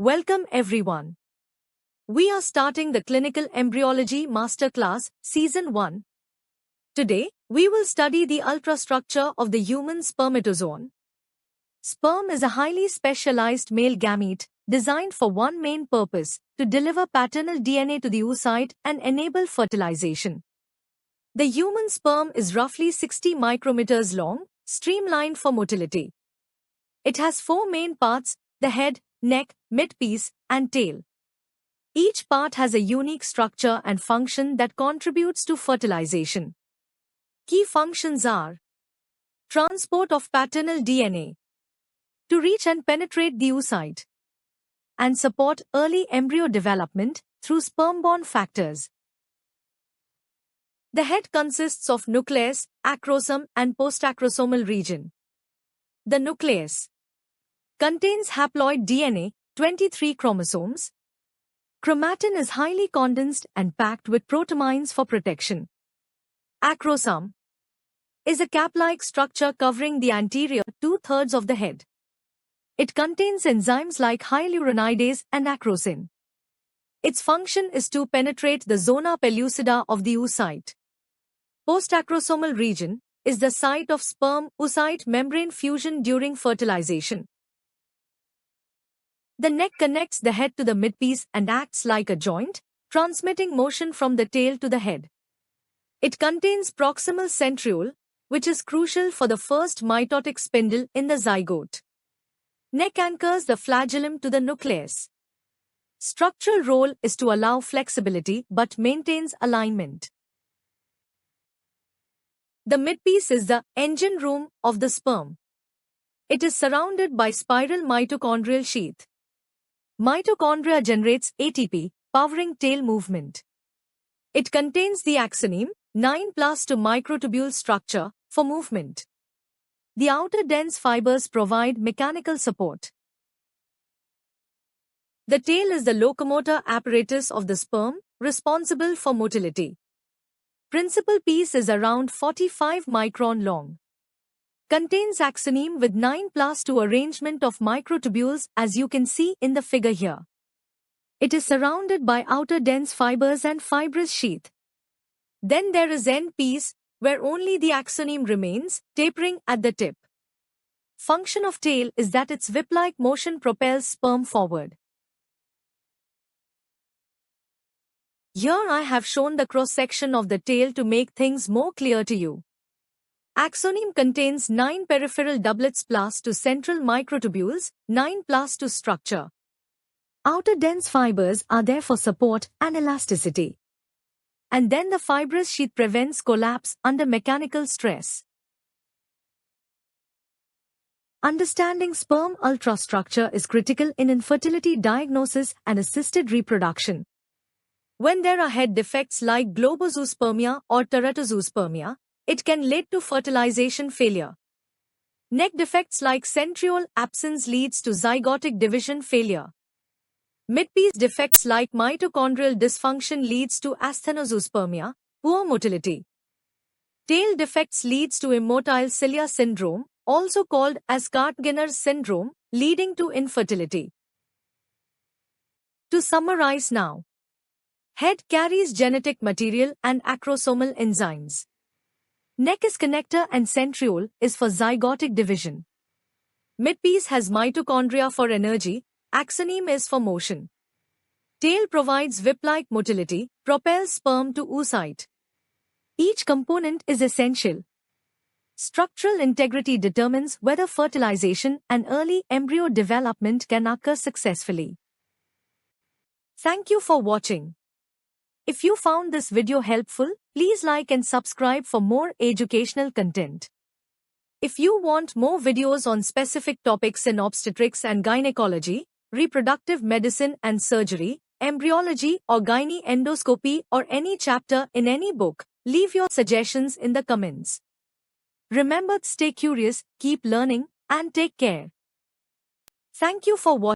Welcome everyone. We are starting the Clinical Embryology Masterclass, Season 1. Today, we will study the ultrastructure of the human spermatozoon. Sperm is a highly specialized male gamete designed for one main purpose, to deliver paternal DNA to the oocyte and enable fertilization. The human sperm is roughly 60 micrometers long, streamlined for motility. It has four main parts: the head, neck, midpiece, and tail. Each part has a unique structure and function that contributes to fertilization. Key functions are: transport of paternal DNA, to reach and penetrate the oocyte, and support early embryo development through sperm-borne factors. The head consists of nucleus, acrosome, and postacrosomal region. The nucleus contains haploid DNA, 23 chromosomes. Chromatin is highly condensed and packed with protamines for protection. Acrosome is a cap-like structure covering the anterior two-thirds of the head. It contains enzymes like hyaluronidase and acrosin. Its function is to penetrate the zona pellucida of the oocyte. Postacrosomal region is the site of sperm-oocyte membrane fusion during fertilization. The neck connects the head to the midpiece and acts like a joint, transmitting motion from the tail to the head. It contains proximal centriole, which is crucial for the first mitotic spindle in the zygote. Neck anchors the flagellum to the nucleus. Structural role is to allow flexibility but maintains alignment. The midpiece is the engine room of the sperm. It is surrounded by spiral mitochondrial sheath. Mitochondria generates ATP, powering tail movement. It contains the axoneme, 9 plus 2 microtubule structure, for movement. The outer dense fibers provide mechanical support. The tail is the locomotor apparatus of the sperm, responsible for motility. Principal piece is around 45 micron long. Contains axoneme with 9 plus 2 arrangement of microtubules, as you can see in the figure here. It is surrounded by outer dense fibers and fibrous sheath. Then there is end piece, where only the axoneme remains, tapering at the tip. Function of tail is that its whip-like motion propels sperm forward. Here I have shown the cross-section of the tail to make things more clear to you. Axoneme contains 9 peripheral doublets plus 2 central microtubules, 9 plus 2 structure. Outer dense fibers are there for support and elasticity. And then the fibrous sheath prevents collapse under mechanical stress. Understanding sperm ultrastructure is critical in infertility diagnosis and assisted reproduction. When there are head defects like globozoospermia or teratozoospermia, it can lead to fertilization failure. Neck defects like centriole absence leads to zygotic division failure. Midpiece defects like mitochondrial dysfunction leads to asthenozoospermia, poor motility. Tail defects leads to immotile cilia syndrome, also called as Kartgener's syndrome, leading to infertility. To summarize now, head carries genetic material and acrosomal enzymes. Neck is connector and centriole is for zygotic division. Midpiece has mitochondria for energy, axoneme is for motion. Tail provides whip-like motility, propels sperm to oocyte. Each component is essential. Structural integrity determines whether fertilization and early embryo development can occur successfully. Thank you for watching. If you found this video helpful, please like and subscribe for more educational content. If you want more videos on specific topics in obstetrics and gynecology, reproductive medicine and surgery, embryology or gynae endoscopy or any chapter in any book, leave your suggestions in the comments. Remember, stay curious, keep learning, and take care. Thank you for watching.